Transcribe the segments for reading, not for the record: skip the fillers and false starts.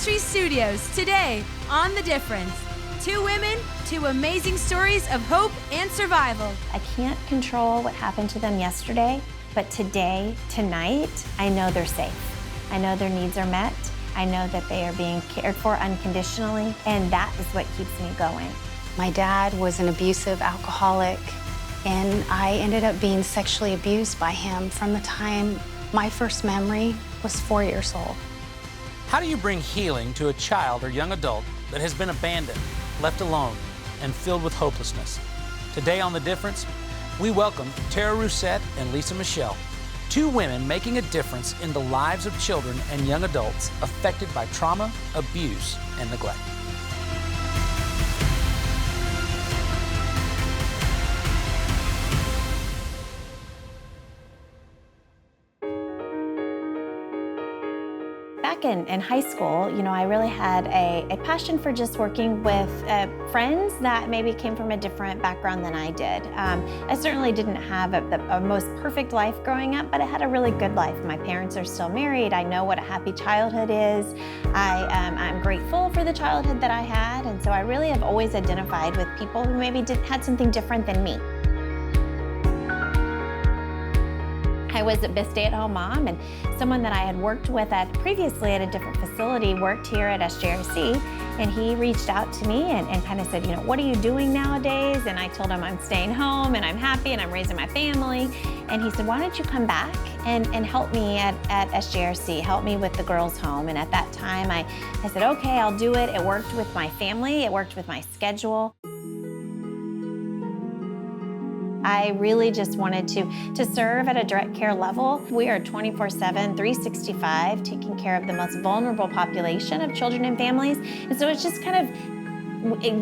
Ministry Studios today on The Difference. Two women, two amazing stories of hope and survival. I can't control what happened to them yesterday, but today, tonight, I know they're safe. I know their needs are met. I know that they are being cared for unconditionally, and that is what keeps me going. My dad was an abusive alcoholic, and I ended up being sexually abused by him from the time my first memory was 4 years old. How do you bring healing to a child or young adult that has been abandoned, left alone, and filled with hopelessness? Today on The Difference, we welcome Tara Roussett and Lisa Michelle, two women making a difference in the lives of children and young adults affected by trauma, abuse, and neglect. Back in high school, I really had a passion for just working with friends that maybe came from a different background than I did. I certainly didn't have a most perfect life growing up, but I had a really good life. My parents are still married. I know what a happy childhood is. I'm grateful for the childhood that I had, and so I really have always identified with people who maybe had something different than me. I was a stay-at-home mom, and someone that I had worked with previously at a different facility worked here at SJRC, and he reached out to me and kind of said, what are you doing nowadays? And I told him I'm staying home and I'm happy and I'm raising my family. And he said, why don't you come back and help me at SJRC, help me with the girls' home. And at that time, I said, okay, I'll do it. It worked with my family, it worked with my schedule. I really just wanted to serve at a direct care level. We are 24/7, 365, taking care of the most vulnerable population of children and families. And so it's just kind of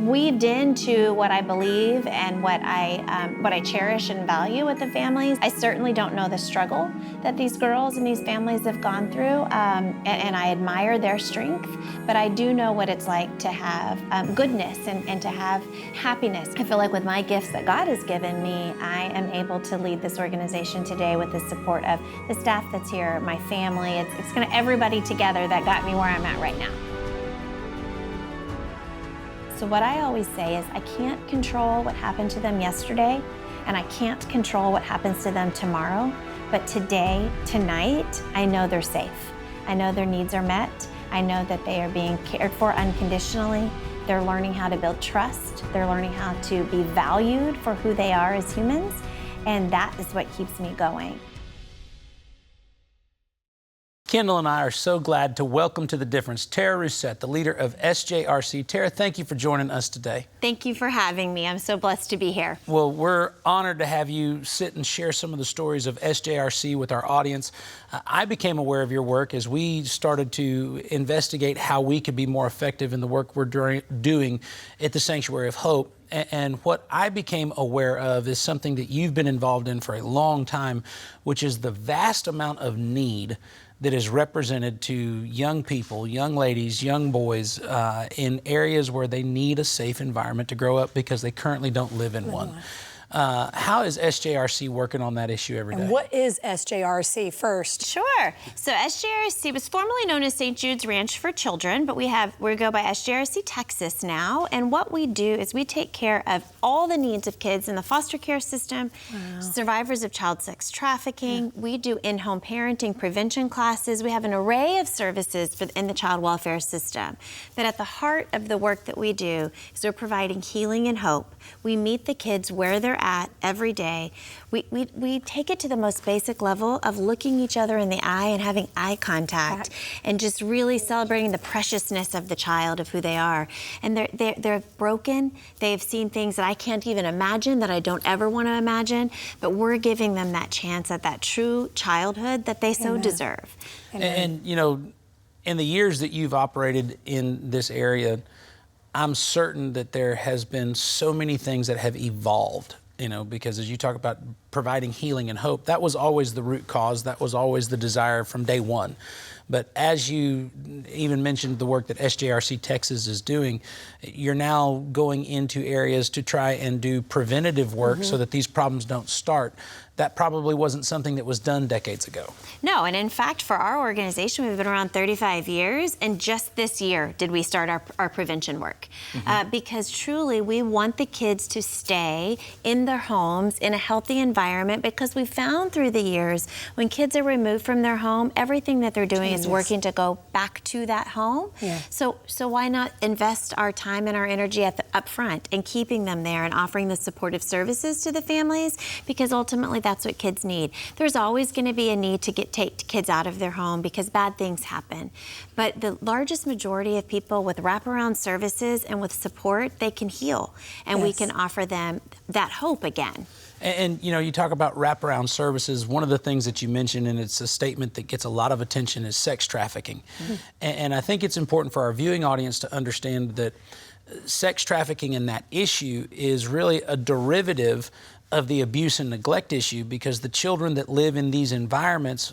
weaved into what I believe and what I cherish and value with the families. I certainly don't know the struggle that these girls and these families have gone through, and I admire their strength, but I do know what it's like to have goodness and to have happiness. I feel like with my gifts that God has given me, I am able to lead this organization today with the support of the staff that's here, my family. It's kind of everybody together that got me where I'm at right now. So what I always say is I can't control what happened to them yesterday, and I can't control what happens to them tomorrow, but today, tonight, I know they're safe. I know their needs are met. I know that they are being cared for unconditionally. They're learning how to build trust. They're learning how to be valued for who they are as humans, and that is what keeps me going. Kendal and I are so glad to welcome to The Difference Tara Roussett, the leader of SJRC. Tara, thank you for joining us today. Thank you for having me. I'm so blessed to be here. Well, we're honored to have you sit and share some of the stories of SJRC with our audience. I became aware of your work as we started to investigate how we could be more effective in the work we're doing at the Sanctuary of Hope. And what I became aware of is something that you've been involved in for a long time, which is the vast amount of need that is represented to young people, young ladies, young boys in areas where they need a safe environment to grow up because they currently don't live in one. How is SJRC working on that issue every day? And what is SJRC first? Sure. So SJRC was formerly known as St. Jude's Ranch for Children, but we go by SJRC Texas now. And what we do is we take care of all the needs of kids in the foster care system, survivors of child sex trafficking. We do in-home parenting prevention classes. We have an array of services in the child welfare system. But at the heart of the work that we do is we're providing healing and hope. We meet the kids where they're at every day. We take it to the most basic level of looking each other in the eye and having eye contact and just really celebrating the preciousness of the child, of who they are. And they're broken. They've seen things that I can't even imagine, that I don't ever want to imagine, but we're giving them that chance at that true childhood that they so deserve. And in the years that you've operated in this area, I'm certain that there has been so many things that have evolved, because as you talk about providing healing and hope, that was always the root cause. That was always the desire from day one. But as you even mentioned the work that SJRC Texas is doing, you're now going into areas to try and do preventative work so that these problems don't start. That probably wasn't something that was done decades ago. No, and in fact, for our organization, we've been around 35 years, and just this year did we start our prevention work. Because truly, we want the kids to stay in their homes in a healthy environment, because we found through the years, when kids are removed from their home, everything that they're doing is working to go back to that home. So why not invest our time and our energy up front and keeping them there and offering the supportive services to the families, because ultimately that's what kids need. There's always going to be a need to take kids out of their home because bad things happen. But the largest majority of people with wraparound services and with support, they can heal, and we can offer them that hope again. And you know, you talk about wraparound services. One of the things that you mentioned, and it's a statement that gets a lot of attention, is sex trafficking. And I think it's important for our viewing audience to understand that sex trafficking and that issue is really a derivative of the abuse and neglect issue, because the children that live in these environments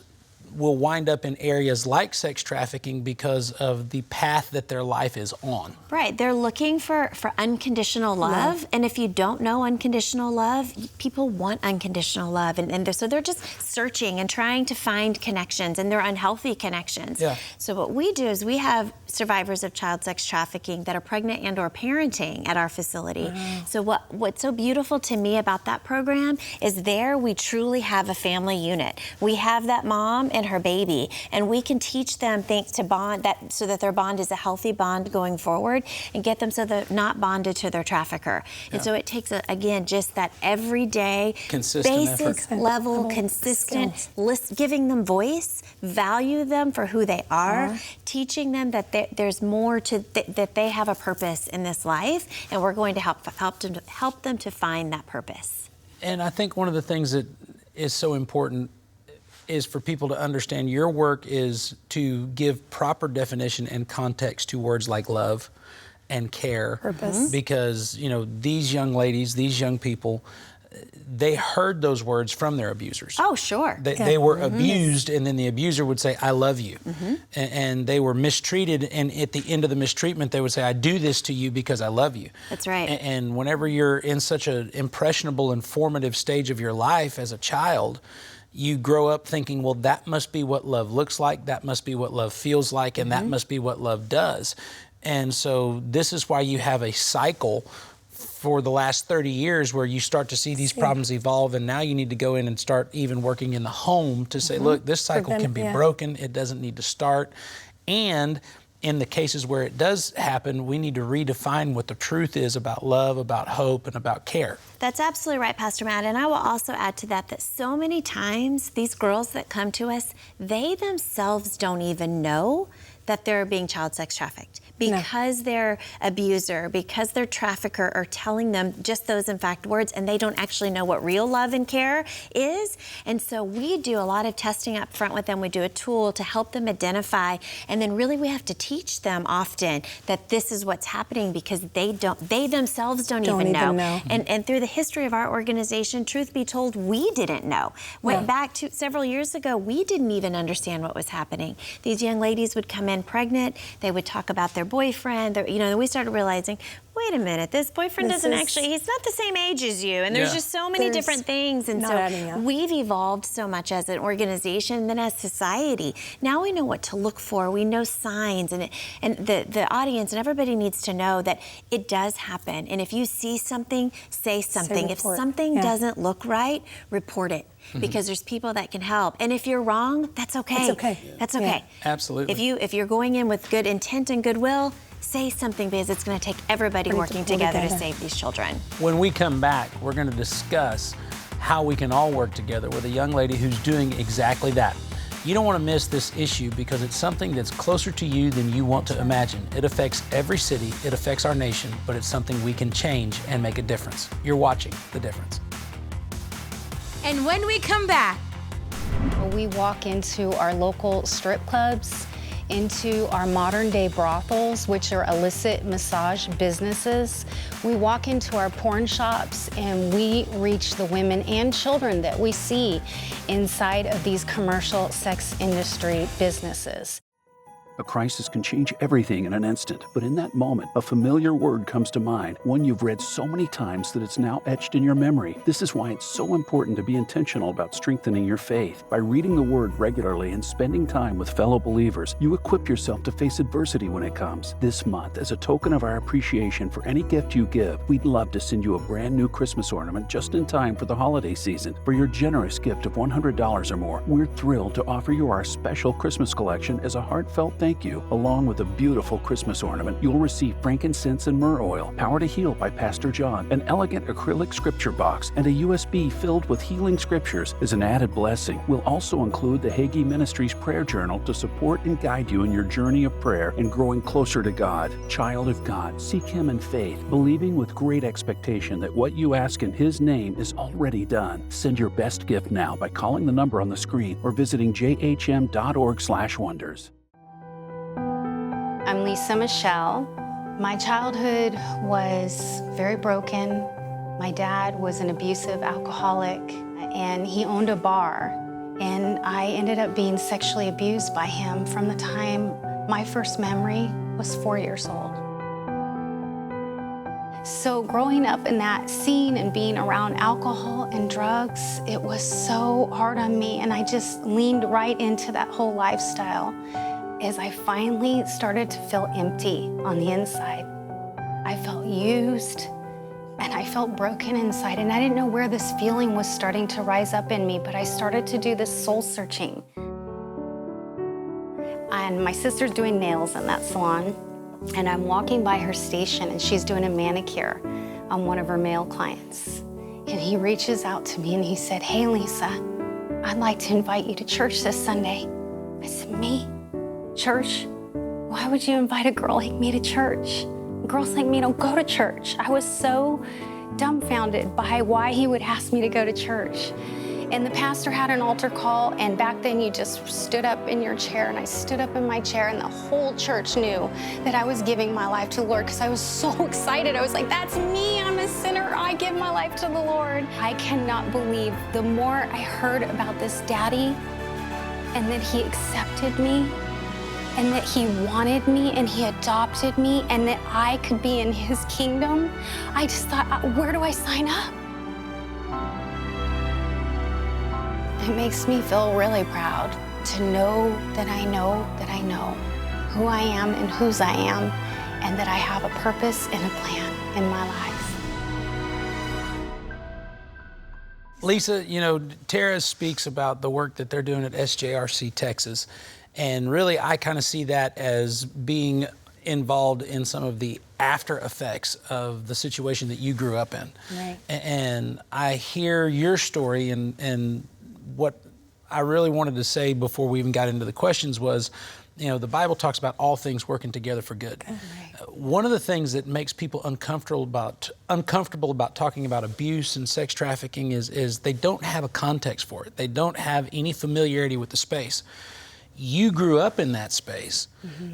will wind up in areas like sex trafficking because of the path that their life is on. Right, they're looking for unconditional love, and if you don't know unconditional love, people want unconditional love, and so they're just searching and trying to find connections, and they're unhealthy connections. So what we do is we have survivors of child sex trafficking that are pregnant and or parenting at our facility. So what's so beautiful to me about that program is there we truly have a family unit. We have that mom and her baby, and we can teach them things to bond so that their bond is a healthy bond going forward, and get them so they're not bonded to their trafficker. And so it takes again just that everyday basic level consistent giving them voice, value them for who they are, teaching them that there's more to that they have a purpose in this life, and we're going to help them to find that purpose. And I think one of the things that is so important is for people to understand your work is to give proper definition and context to words like love and care. Purpose. Because, you know, these young ladies, these young people, they heard those words from their abusers. Oh, sure. They were abused, and then the abuser would say, I love you. And they were mistreated, and at the end of the mistreatment, they would say, I do this to you because I love you. That's right. And whenever you're in such an impressionable and formative stage of your life as a child, you grow up thinking, well, that must be what love looks like, that must be what love feels like, and that must be what love does. And so this is why you have a cycle for the last 30 years where you start to see these problems evolve, and now you need to go in and start even working in the home to say, look, this cycle can be broken, it doesn't need to start. And in the cases where it does happen, we need to redefine what the truth is about love, about hope, and about care. That's absolutely right, Pastor Matt. And I will also add to that so many times these girls that come to us, they themselves don't even know that they're being child sex trafficked, because their abuser, because their trafficker are telling them just those exact words, and they don't actually know what real love and care is. And so we do a lot of testing up front with them. We do a tool to help them identify, and then really we have to teach them often that this is what's happening, because they themselves don't even know. And through the history of our organization, truth be told, we didn't know. Went back to several years ago, we didn't even understand what was happening. These young ladies would come in pregnant, they would talk about their boyfriend, we started realizing, wait a minute, this boyfriend he's not the same age as you, and there's just so many different things, and so we've evolved so much as an organization, and then as society. Now we know what to look for, we know signs, and the audience and everybody needs to know that it does happen, and if you see something, say something. If something doesn't look right, report it. Because there's people that can help, and if you're wrong, that's okay. That's okay. Absolutely. If you're going in with good intent and goodwill, say something, because it's going to take everybody working together to save these children. When we come back, we're going to discuss how we can all work together with a young lady who's doing exactly that. You don't want to miss this issue, because it's something that's closer to you than you want to imagine. It affects every city, it affects our nation, but it's something we can change and make a difference. You're watching The Difference. And when we come back, we walk into our local strip clubs, into our modern day brothels, which are illicit massage businesses. We walk into our porn shops, and we reach the women and children that we see inside of these commercial sex industry businesses. A crisis can change everything in an instant, but in that moment, a familiar word comes to mind, one you've read so many times that it's now etched in your memory. This is why it's so important to be intentional about strengthening your faith. By reading the Word regularly and spending time with fellow believers, you equip yourself to face adversity when it comes. This month, as a token of our appreciation for any gift you give, we'd love to send you a brand new Christmas ornament just in time for the holiday season. For your generous gift of $100 or more, we're thrilled to offer you our special Christmas collection as a heartfelt thank you. Along with a beautiful Christmas ornament, you'll receive frankincense and myrrh oil, Power to Heal by Pastor John, an elegant acrylic scripture box, and a USB filled with healing scriptures. As an added blessing, we'll also include the Hagee Ministries prayer journal to support and guide you in your journey of prayer and growing closer to God. Child of God, seek Him in faith, believing with great expectation that what you ask in His name is already done. Send your best gift now by calling the number on the screen or visiting jhm.org/wonders. I'm Lisa Michelle. My childhood was very broken. My dad was an abusive alcoholic, and he owned a bar. And I ended up being sexually abused by him from the time my first memory was 4 years old. So growing up in that scene and being around alcohol and drugs, it was so hard on me, and I just leaned right into that whole lifestyle as I finally started to feel empty on the inside. I felt used, and I felt broken inside, and I didn't know where this feeling was starting to rise up in me, but I started to do this soul searching. And my sister's doing nails in that salon, and I'm walking by her station, and she's doing a manicure on one of her male clients. And he reaches out to me and he said, "Hey, Lisa, I'd like to invite you to church this Sunday." I said, "Me? Church? Why would you invite a girl like me to church? Girls like me don't go to church." I was so dumbfounded by why he would ask me to go to church. And the pastor had an altar call, and back then you just stood up in your chair, and I stood up in my chair, and the whole church knew that I was giving my life to the Lord because I was so excited. I was like, "That's me, I'm a sinner, I give my life to the Lord." I cannot believe the more I heard about this daddy and that he accepted me and that he wanted me and he adopted me and that I could be in his kingdom, I just thought, where do I sign up? It makes me feel really proud to know that I know who I am and whose I am, and that I have a purpose and a plan in my life. Lisa, you know, Tara speaks about the work that they're doing at SJRC Texas, and really I kind of see that as being involved in some of the after effects of the situation that you grew up in. Right. And I hear your story, and what I really wanted to say before we even got into the questions was, you know, the Bible talks about all things working together for good. Right. One of the things that makes people uncomfortable about talking about abuse and sex trafficking is they don't have a context for it. They don't have any familiarity with the space. You grew up in that space,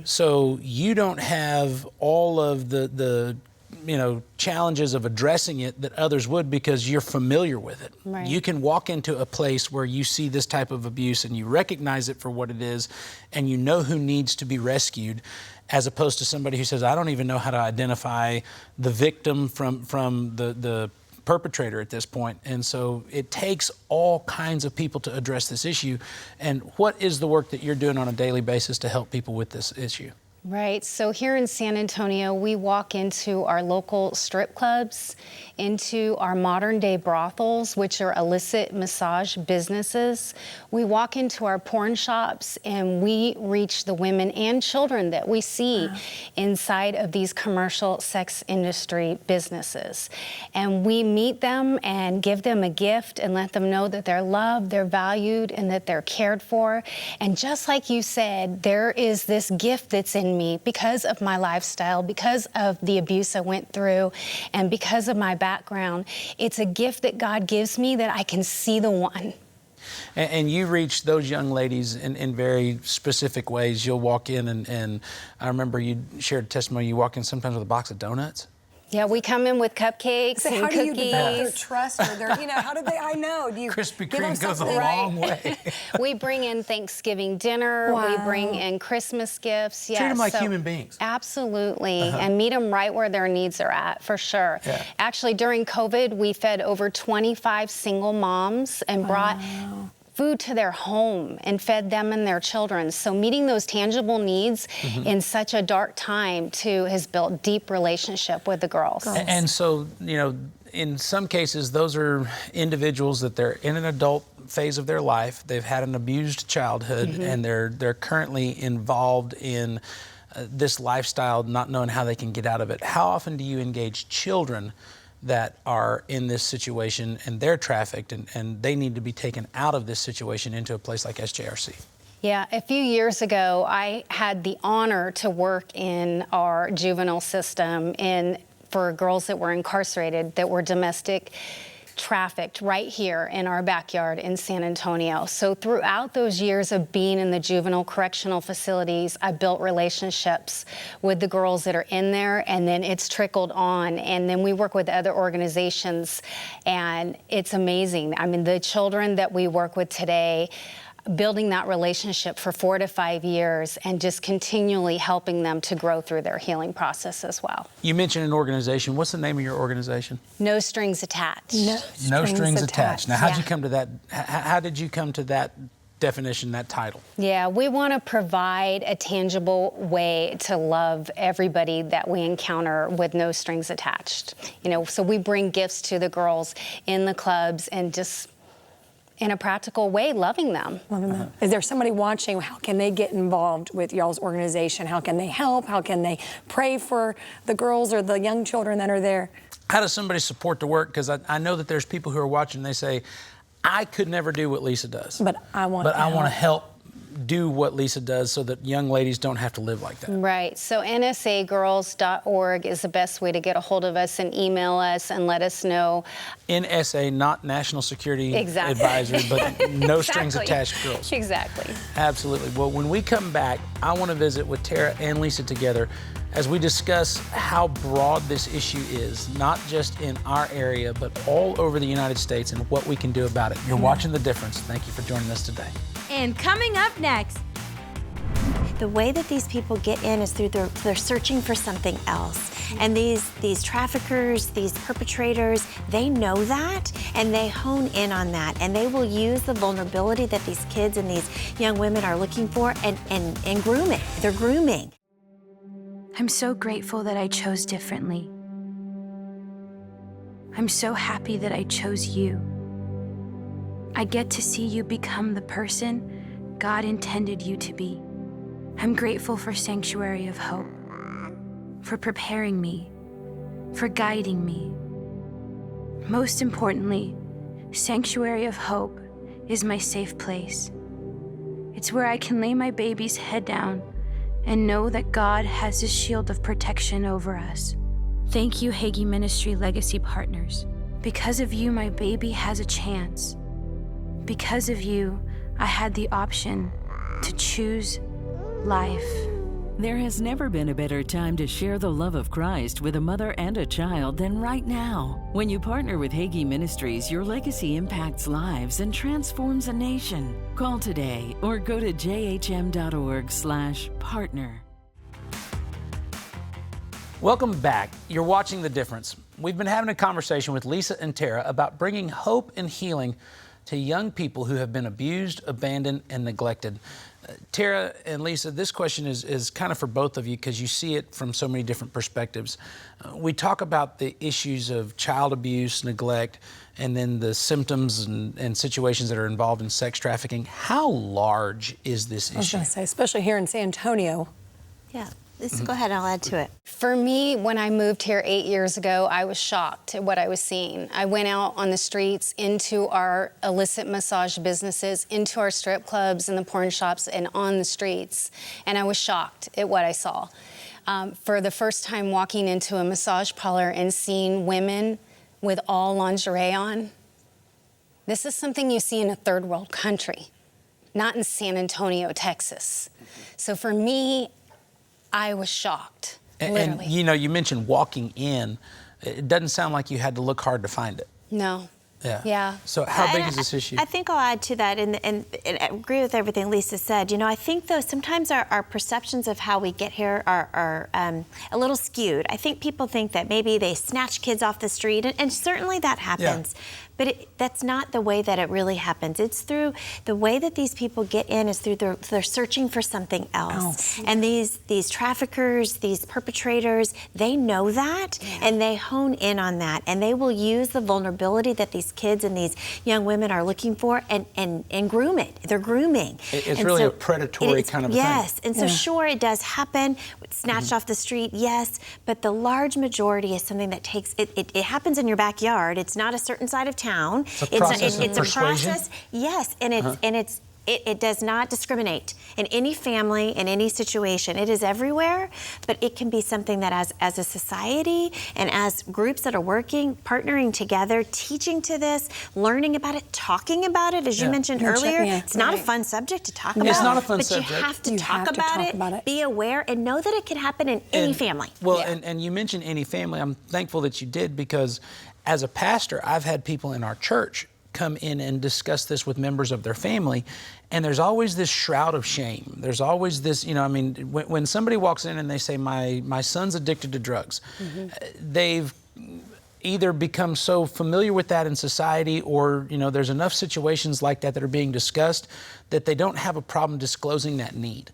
so you don't have all of the you know, challenges of addressing it that others would because you're familiar with it. Right. You can walk into a place where you see this type of abuse and you recognize it for what it is, and you know who needs to be rescued, as opposed to somebody who says, "I don't even know how to identify the victim from the perpetrator at this point." And so it takes all kinds of people to address this issue. And what is the work that you're doing on a daily basis to help people with this issue? Right, so here in San Antonio, we walk into our local strip clubs, into our modern day brothels, which are illicit massage businesses. We walk into our porn shops and we reach the women and children that we see inside of these commercial sex industry businesses. And we meet them and give them a gift and let them know that they're loved, they're valued, and that they're cared for. And just like you said, there is this gift that's in me because of my lifestyle, because of the abuse I went through, and because of my background. It's a gift that God gives me that I can see the one. And you reach those young ladies in very specific ways. You'll walk in and I remember you shared a testimony, you walk in sometimes with a box of donuts. Yeah, we come in with cupcakes So and how do you cookies. develop their trust or their, how do they, I know. Do you Krispy give them Kreme goes a something? long way. We bring in Thanksgiving dinner. Wow. We bring in Christmas gifts. Treat them like human beings. Absolutely. And meet them right where their needs are at, for sure. Yeah. Actually, during COVID, we fed over 25 single moms and brought food to their home and fed them and their children. So meeting those tangible needs in such a dark time, too, has built deep relationship with the girls. And so, in some cases, those are individuals that they're in an adult phase of their life. They've had an abused childhood, and they're currently involved in this lifestyle, not knowing how they can get out of it. How often do you engage children that are in this situation and they're trafficked and they need to be taken out of this situation into a place like SJRC? Yeah, a few years ago, I had the honor to work in our juvenile system for girls that were incarcerated, that were domestic trafficked right here in our backyard in San Antonio. So throughout those years of being in the juvenile correctional facilities, I built relationships with the girls that are in there, and then it's trickled on. And then we work with other organizations, and it's amazing. I mean, the children that we work with today, building that relationship for 4 to 5 years and just continually helping them to grow through their healing process as well. You mentioned an organization. What's the name of your organization? No Strings Attached. No Strings Attached. Now, how'd Yeah. you come to that? How did you come to that definition, that title? Yeah, we want to provide a tangible way to love everybody that we encounter with no strings attached. So we bring gifts to the girls in the clubs and just in a practical way, loving them. Is there somebody watching? How can they get involved with y'all's organization? How can they help? How can they pray for the girls or the young children that are there? How does somebody support the work? Because I know that there's people who are watching, they say, I could never do what Lisa does. But I want to help do what Lisa does so that young ladies don't have to live like that. Right. So nsagirls.org is the best way to get a hold of us and email us and let us know. NSA, not National Security Exactly. Advisory, but no strings attached girls. Exactly. Absolutely. Well, when we come back, I want to visit with Tara and Lisa together as we discuss how broad this issue is, not just in our area, but all over the United States, and what we can do about it. You're watching The Difference. Thank you for joining us today. And coming up next, The way that these people get in is through they're searching for something else. And these traffickers, these perpetrators, they know that, and they hone in on that, and they will use the vulnerability that these kids and these young women are looking for and groom it. They're grooming. I'm so grateful that I chose differently. I'm so happy that I chose you. I get to see you become the person God intended you to be. I'm grateful for Sanctuary of Hope, for preparing me, for guiding me. Most importantly, Sanctuary of Hope is my safe place. It's where I can lay my baby's head down and know that God has His shield of protection over us. Thank you, Hagee Ministry Legacy Partners. Because of you, my baby has a chance. Because of you, I had the option to choose life. There has never been a better time to share the love of Christ with a mother and a child than right now. When you partner with Hagee Ministries, your legacy impacts lives and transforms a nation. Call today or go to jhm.org/partner. Welcome back. You're watching The Difference. We've been having a conversation with Lisa and Tara about bringing hope and healing to young people who have been abused, abandoned, and neglected. Tara and Lisa, this question is kind of for both of you because you see it from so many different perspectives. We talk about the issues of child abuse, neglect, and then the symptoms and situations that are involved in sex trafficking. How large is this issue? I was going to say, especially here in San Antonio. Yeah. Lisa, go ahead, I'll add to it. For me, when I moved here 8 years ago, I was shocked at what I was seeing. I went out on the streets, into our illicit massage businesses, into our strip clubs and the porn shops, and on the streets, and I was shocked at what I saw. For the first time walking into a massage parlor and seeing women with all lingerie on, this is something you see in a third world country, not in San Antonio, Texas. So for me, I was shocked, literally. And you know, you mentioned walking in. it doesn't sound like you had to look hard to find it. No. Yeah. So how big is this issue? I think I'll add to that and I agree with everything Lisa said. You know, I think though sometimes our perceptions of how we get here are a little skewed. I think people think that maybe they snatch kids off the street, and certainly that happens. Yeah. But that's not the way that it really happens. It's through the way that these people get in is through they're searching for something else. And these traffickers, these perpetrators, they know that and they hone in on that, and they will use the vulnerability that these kids and these young women are looking for and groom it. They're grooming. It's really a predatory kind of thing. Yes, and so sure it does happen. Snatched off the street, yes, but the large majority is something that takes it happens in your backyard. It's not a certain side of town. It's a process. Yes, and it does not discriminate in any family, in any situation. It is everywhere, but it can be something that as a society and as groups that are working, partnering together, teaching to this, learning about it, talking about it, as you mentioned earlier. It's not a fun subject to talk about. It's not a fun subject. But you have to talk about it, be aware, and know that it can happen in any family. Well, and you mentioned any family. I'm thankful that you did, because as a pastor, I've had people in our church come in and discuss this with members of their family, and there's always this shroud of shame. There's always this, when somebody walks in and they say, my son's addicted to drugs, they've either become so familiar with that in society, or there's enough situations like that are being discussed that they don't have a problem disclosing that need.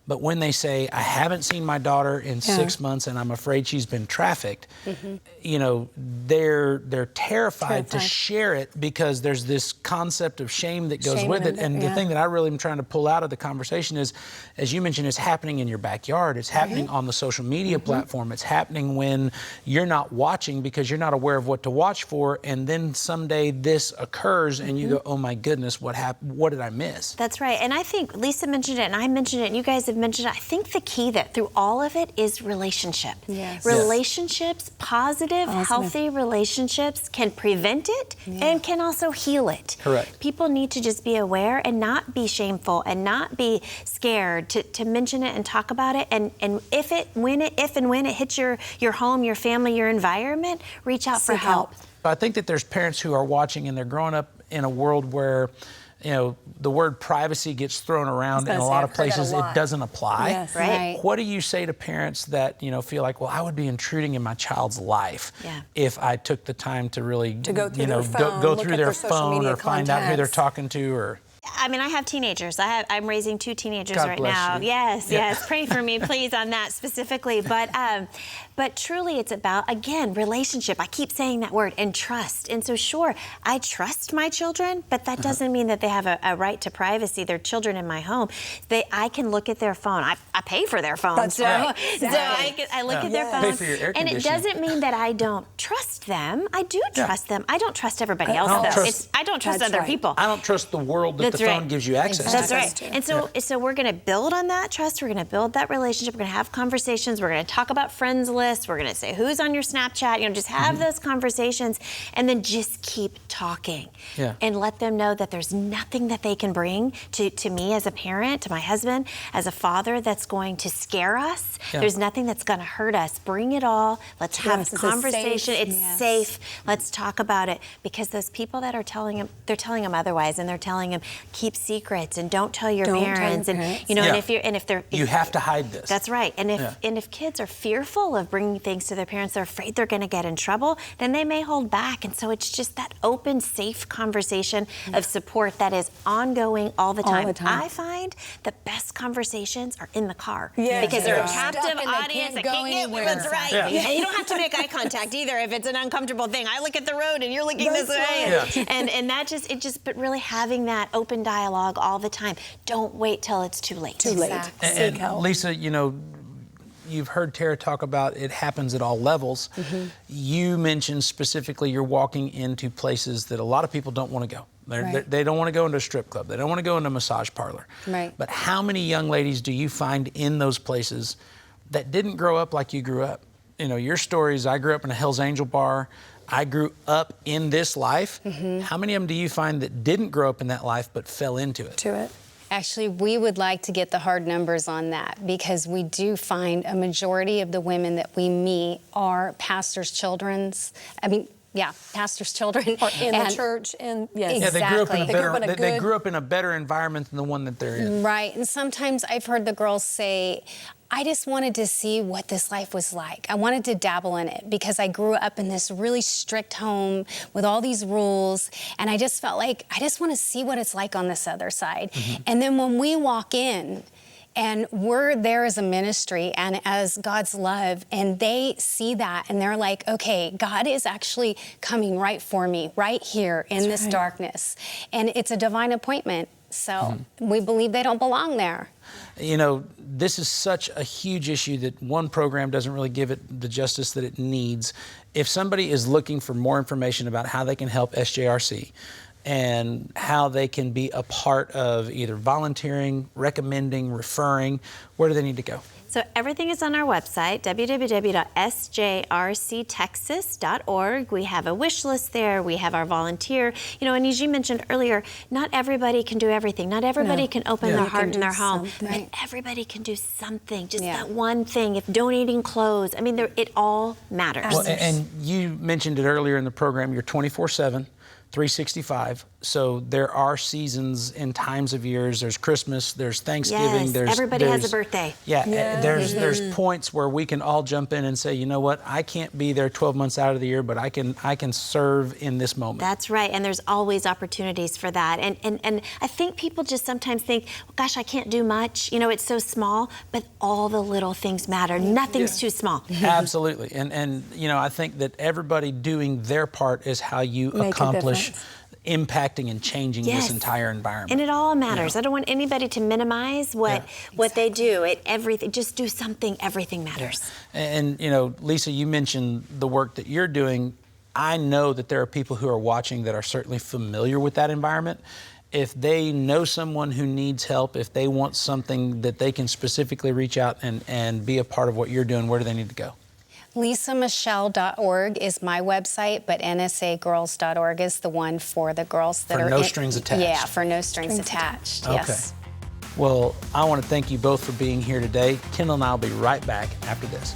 But when they say, I haven't seen my daughter in 6 months and I'm afraid she's been trafficked, they're terrified to share it, because there's this concept of shame that goes with it. And the thing that I really am trying to pull out of the conversation is, as you mentioned, it's happening in your backyard. It's happening on the social media platform. It's happening when you're not watching because you're not aware of what to watch for. And then someday this occurs and you go, oh my goodness, what happened? What did I miss? That's right. And I think Lisa mentioned it and I mentioned it and you guys have mentioned it. I think the key that through all of it is relationship. Yes. Relationships, positive, healthy relationships can prevent it and can also heal it. Correct. People need to just be aware and not be shameful and not be scared to mention it and talk about it. And if and when it hits your home, your family, your environment, reach out for help. I think that there's parents who are watching and they're growing up in a world where the word privacy gets thrown around in a lot of places. It doesn't apply. Yes, right. What do you say to parents that, feel like, well, I would be intruding in my child's life if I took the time to really, go through their phone, go through their phone or find out who they're talking to, or... I mean, I have teenagers. I'm raising 2 teenagers God right bless now. you. Yes. Pray for me, please, on that specifically. But truly, it's about, again, relationship. I keep saying that word, and trust. And so, sure, I trust my children, but that doesn't mean that they have a right to privacy. They're children in my home. I can look at their phone. I pay for their phone. That's right. So I look at their phone. Pay for your air and it doesn't mean that I don't trust them. I do trust them. I don't trust everybody else, though. I don't trust other people. I don't trust the world that the phone gives you access to. That's right. And so we're going to build on that trust. We're going to build that relationship. We're going to have conversations. We're going to talk about friends lists. We're going to say who's on your Snapchat. Just have those conversations, and then just keep talking. And let them know that there's nothing that they can bring to me as a parent, to my husband, as a father, that's going to scare us. There's nothing that's going to hurt us. Bring it all. Let's have a conversation. It's safe. Let's talk about it, because those people that are telling them, they're telling them otherwise, and they're telling them keep secrets and don't tell your parents. And if they're you have to hide this. That's right. And if kids are fearful of bringing things to their parents, they're afraid they're going to get in trouble, then they may hold back. And so it's just that open, safe conversation of support that is ongoing all the time. I find the best conversations are in the car because they're a captive audience that can't get anywhere. That's right. And you don't have to make eye contact either if it's an uncomfortable thing. I look at the road and you're looking this way. And that but really having that open dialogue all the time. Don't wait till it's too late. Seek help. Lisa, you've heard Tara talk about it happens at all levels. You mentioned specifically you're walking into places that a lot of people don't want to go. They don't want to go into a strip club. They don't want to go into a massage parlor. But how many young ladies do you find in those places that didn't grow up like you grew up? Your stories, I grew up in a Hell's Angel bar. I grew up in this life. How many of them do you find that didn't grow up in that life but fell into it? Actually, we would like to get the hard numbers on that, because we do find a majority of the women that we meet are pastors' children's. Pastors' children. Or in the church. Yes. Exactly. Yeah, they grew up in a better environment than the one that they're in. Right. And sometimes I've heard the girls say, I just wanted to see what this life was like. I wanted to dabble in it because I grew up in this really strict home with all these rules, and I just felt like I just want to see what it's like on this other side. Mm-hmm. And then when we walk in, and we're there as a ministry and as God's love, and they see that and they're like, okay, God is actually coming right for me, right here in this darkness. And it's a divine appointment. So we believe they don't belong there. You know, this is such a huge issue that one program doesn't really give it the justice that it needs. If somebody is looking for more information about how they can help SJRC and how they can be a part of either volunteering, recommending, referring, where do they need to go? So everything is on our website, www.sjrctexas.org. We have a wish list there. We have our volunteer. You know, and as you mentioned earlier, not everybody can do everything. Not everybody can open their heart and their home. But everybody can do something, just that one thing. If donating clothes, I mean, it all matters. Well, and you mentioned it earlier in the program, you're 24/7. 365. So there are seasons and times of years. There's Christmas, there's Thanksgiving. Yes, everybody has a birthday. There's points where we can all jump in and say, you know what, I can't be there 12 months out of the year, but I can serve in this moment. That's right, and there's always opportunities for that. And I think people just sometimes think, well, gosh, I can't do much. You know, it's so small, but all the little things matter. Nothing's too small. Absolutely, and you know, I think that everybody doing their part is how you accomplish impacting and changing this entire environment. And it all matters. I don't want anybody to minimize what they do. Everything, just do something, everything matters. And you know, Lisa, you mentioned the work that you're doing. I know that there are people who are watching that are certainly familiar with that environment. If they know someone who needs help, if they want something that they can specifically reach out and be a part of what you're doing, where do they need to go? LisaMichelle.org is my website, but NSAGirls.org is the one for the girls that are no strings attached. Yeah, for no strings attached. Yes. Well, I want to thank you both for being here today. Kendal and I will be right back after this.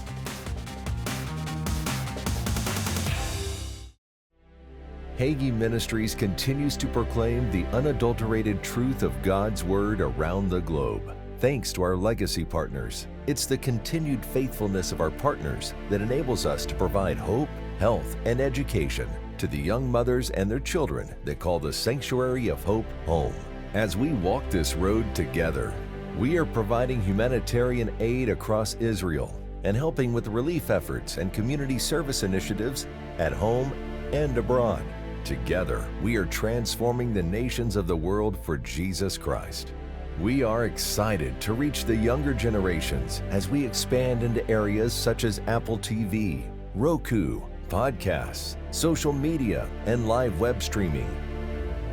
Hagee Ministries continues to proclaim the unadulterated truth of God's Word around the globe. Thanks to our legacy partners. It's the continued faithfulness of our partners that enables us to provide hope, health, and education to the young mothers and their children that call the Sanctuary of Hope home. As we walk this road together, we are providing humanitarian aid across Israel and helping with relief efforts and community service initiatives at home and abroad. Together, we are transforming the nations of the world for Jesus Christ. We are excited to reach the younger generations as we expand into areas such as Apple TV, Roku, podcasts, social media, and live web streaming.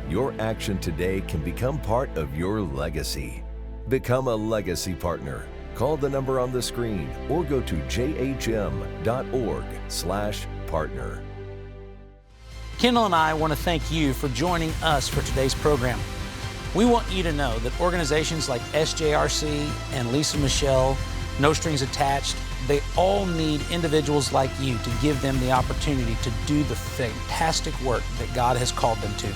Your action today can become part of your legacy. Become a legacy partner. Call the number on the screen or go to jhm.org/partner. Kendal and I want to thank you for joining us for today's program. We want you to know that organizations like SJRC and Lisa Michelle, No Strings Attached, they all need individuals like you to give them the opportunity to do the fantastic work that God has called them to.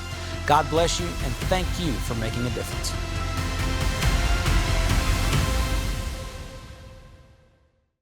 God bless you, and thank you for making a difference.